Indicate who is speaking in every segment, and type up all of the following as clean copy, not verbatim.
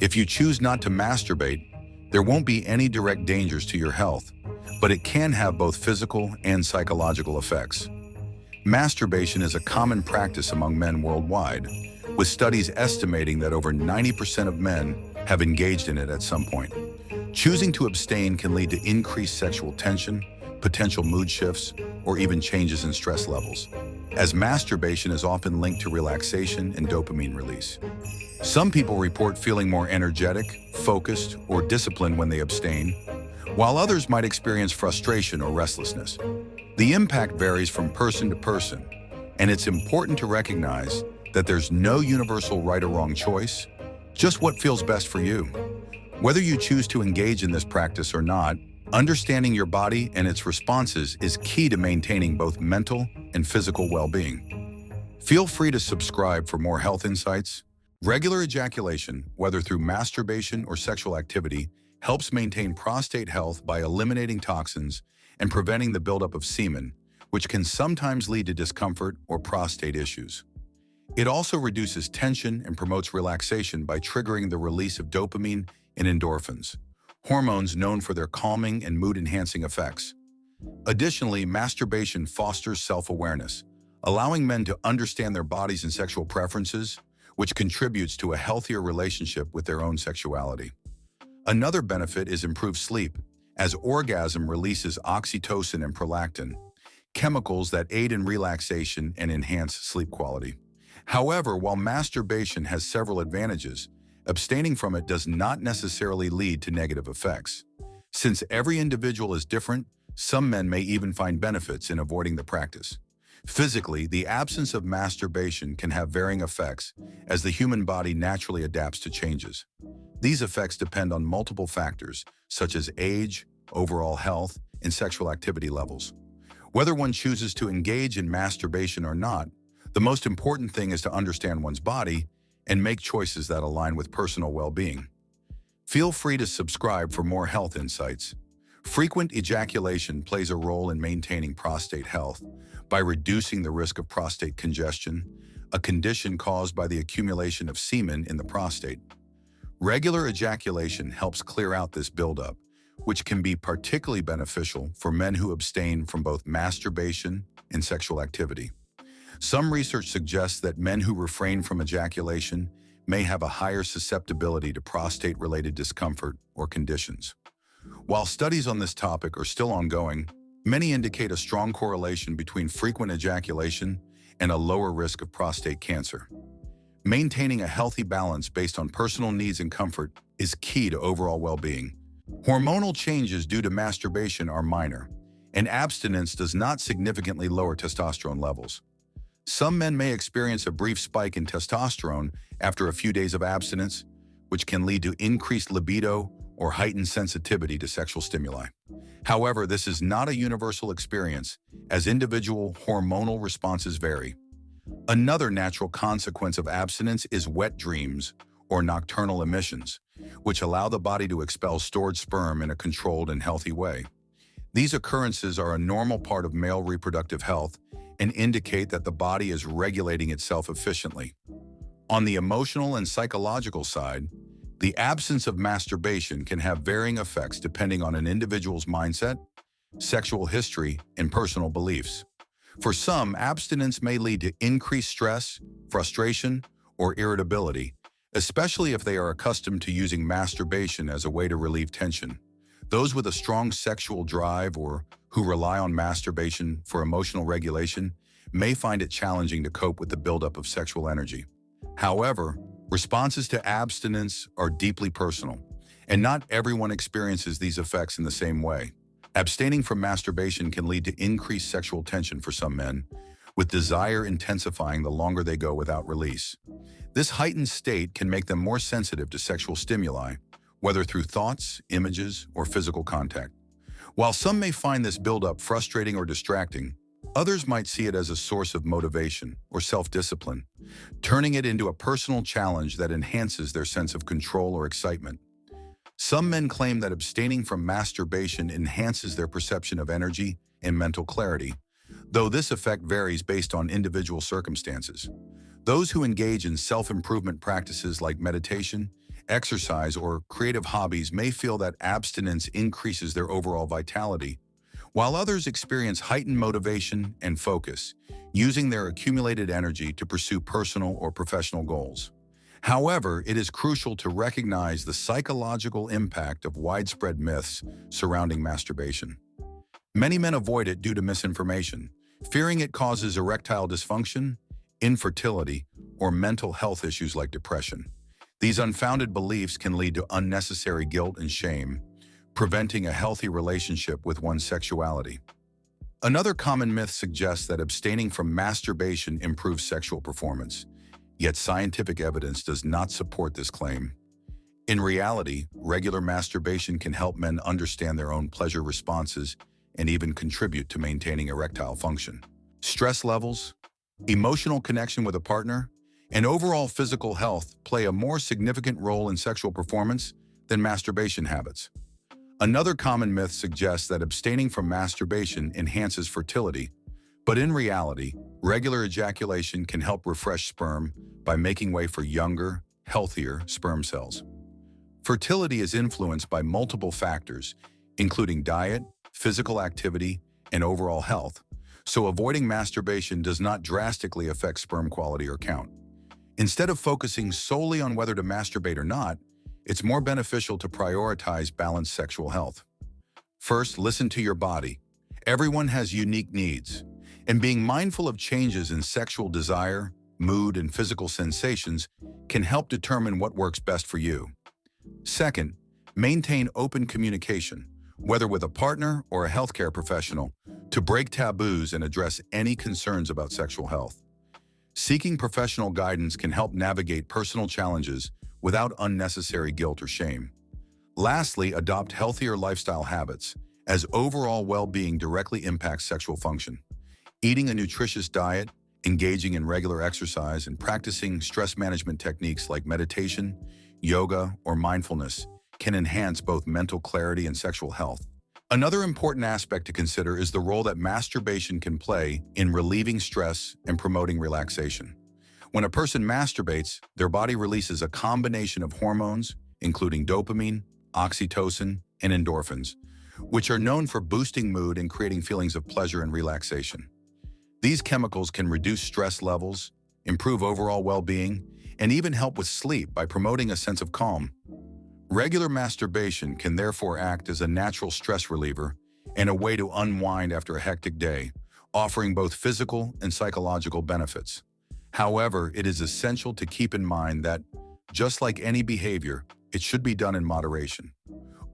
Speaker 1: If you choose not to masturbate, there won't be any direct dangers to your health, but it can have both physical and psychological effects. Masturbation is a common practice among men worldwide, with studies estimating that over 90% of men have engaged in it at some point. Choosing to abstain can lead to increased sexual tension, potential mood shifts, or even changes in stress levels, as masturbation is often linked to relaxation and dopamine release. Some people report feeling more energetic, focused, or disciplined when they abstain, while others might experience frustration or restlessness. The impact varies from person to person, and it's important to recognize that there's no universal right or wrong choice, just what feels best for you. Whether you choose to engage in this practice or not, understanding your body and its responses is key to maintaining both mental and physical well-being. Feel free to subscribe for more health insights. Regular ejaculation, whether through masturbation or sexual activity, helps maintain prostate health by eliminating toxins and preventing the buildup of semen, which can sometimes lead to discomfort or prostate issues. It also reduces tension and promotes relaxation by triggering the release of dopamine and endorphins, hormones known for their calming and mood-enhancing effects. Additionally, masturbation fosters self-awareness, allowing men to understand their bodies and sexual preferences, which contributes to a healthier relationship with their own sexuality. Another benefit is improved sleep, as orgasm releases oxytocin and prolactin, chemicals that aid in relaxation and enhance sleep quality. However, while masturbation has several advantages, abstaining from it does not necessarily lead to negative effects. Since every individual is different, some men may even find benefits in avoiding the practice. Physically, the absence of masturbation can have varying effects as the human body naturally adapts to changes. These effects depend on multiple factors, such as age, overall health, and sexual activity levels. Whether one chooses to engage in masturbation or not, the most important thing is to understand one's body and make choices that align with personal well-being. Feel free to subscribe for more health insights. Frequent ejaculation plays a role in maintaining prostate health by reducing the risk of prostate congestion, a condition caused by the accumulation of semen in the prostate. Regular ejaculation helps clear out this buildup, which can be particularly beneficial for men who abstain from both masturbation and sexual activity. Some research suggests that men who refrain from ejaculation may have a higher susceptibility to prostate-related discomfort or conditions. While studies on this topic are still ongoing, many indicate a strong correlation between frequent ejaculation and a lower risk of prostate cancer. Maintaining a healthy balance based on personal needs and comfort is key to overall well-being. Hormonal changes due to masturbation are minor, and abstinence does not significantly lower testosterone levels. Some men may experience a brief spike in testosterone after a few days of abstinence, which can lead to increased libido or heightened sensitivity to sexual stimuli. However, this is not a universal experience, as individual hormonal responses vary. Another natural consequence of abstinence is wet dreams or nocturnal emissions, which allow the body to expel stored sperm in a controlled and healthy way. These occurrences are a normal part of male reproductive health and indicate that the body is regulating itself efficiently. On the emotional and psychological side, the absence of masturbation can have varying effects depending on an individual's mindset, sexual history, and personal beliefs. For some, abstinence may lead to increased stress, frustration, or irritability, especially if they are accustomed to using masturbation as a way to relieve tension. Those with a strong sexual drive or who rely on masturbation for emotional regulation may find it challenging to cope with the buildup of sexual energy. However, responses to abstinence are deeply personal, and not everyone experiences these effects in the same way. Abstaining from masturbation can lead to increased sexual tension for some men, with desire intensifying the longer they go without release. This heightened state can make them more sensitive to sexual stimuli, whether through thoughts, images, or physical contact. While some may find this buildup frustrating or distracting, others might see it as a source of motivation or self-discipline, turning it into a personal challenge that enhances their sense of control or excitement. Some men claim that abstaining from masturbation enhances their perception of energy and mental clarity, though this effect varies based on individual circumstances. Those who engage in self-improvement practices like meditation exercise, or creative hobbies may feel that abstinence increases their overall vitality, while others experience heightened motivation and focus, using their accumulated energy to pursue personal or professional goals. However, it is crucial to recognize the psychological impact of widespread myths surrounding masturbation. Many men avoid it due to misinformation, fearing it causes erectile dysfunction, infertility, or mental health issues like depression. These unfounded beliefs can lead to unnecessary guilt and shame, preventing a healthy relationship with one's sexuality. Another common myth suggests that abstaining from masturbation improves sexual performance, yet scientific evidence does not support this claim. In reality, regular masturbation can help men understand their own pleasure responses and even contribute to maintaining erectile function. Stress levels, emotional connection with a partner, and overall physical health play a more significant role in sexual performance than masturbation habits. Another common myth suggests that abstaining from masturbation enhances fertility, but in reality, regular ejaculation can help refresh sperm by making way for younger, healthier sperm cells. Fertility is influenced by multiple factors, including diet, physical activity, and overall health, so avoiding masturbation does not drastically affect sperm quality or count. Instead of focusing solely on whether to masturbate or not, it's more beneficial to prioritize balanced sexual health. First, listen to your body. Everyone has unique needs, and being mindful of changes in sexual desire, mood, and physical sensations can help determine what works best for you. Second, maintain open communication, whether with a partner or a healthcare professional, to break taboos and address any concerns about sexual health. Seeking professional guidance can help navigate personal challenges without unnecessary guilt or shame. Lastly, adopt healthier lifestyle habits, as overall well-being directly impacts sexual function. Eating a nutritious diet, engaging in regular exercise, and practicing stress management techniques like meditation, yoga, or mindfulness can enhance both mental clarity and sexual health. Another important aspect to consider is the role that masturbation can play in relieving stress and promoting relaxation. When a person masturbates, their body releases a combination of hormones, including dopamine, oxytocin, and endorphins, which are known for boosting mood and creating feelings of pleasure and relaxation. These chemicals can reduce stress levels, improve overall well-being, and even help with sleep by promoting a sense of calm. Regular masturbation can therefore act as a natural stress reliever and a way to unwind after a hectic day, offering both physical and psychological benefits. However, it is essential to keep in mind that, just like any behavior, it should be done in moderation.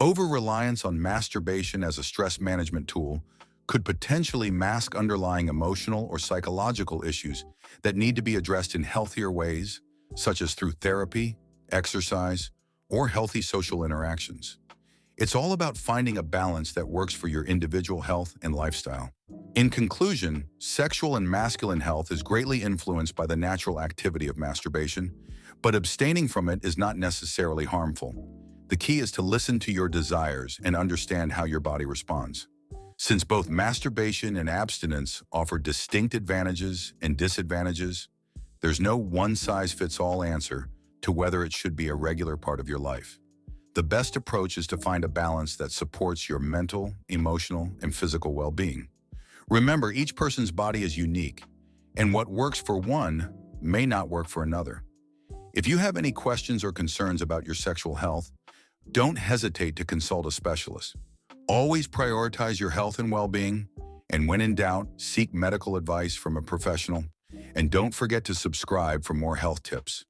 Speaker 1: Over-reliance on masturbation as a stress management tool could potentially mask underlying emotional or psychological issues that need to be addressed in healthier ways, such as through therapy, exercise, or healthy social interactions. It's all about finding a balance that works for your individual health and lifestyle. In conclusion, sexual and masculine health is greatly influenced by the natural activity of masturbation, but abstaining from it is not necessarily harmful. The key is to listen to your desires and understand how your body responds. Since both masturbation and abstinence offer distinct advantages and disadvantages, there's no one-size-fits-all answer to whether it should be a regular part of your life. The best approach is to find a balance that supports your mental, emotional, and physical well-being. Remember, each person's body is unique, and what works for one may not work for another. If you have any questions or concerns about your sexual health, don't hesitate to consult a specialist. Always prioritize your health and well-being, and when in doubt, seek medical advice from a professional. And don't forget to subscribe for more health tips.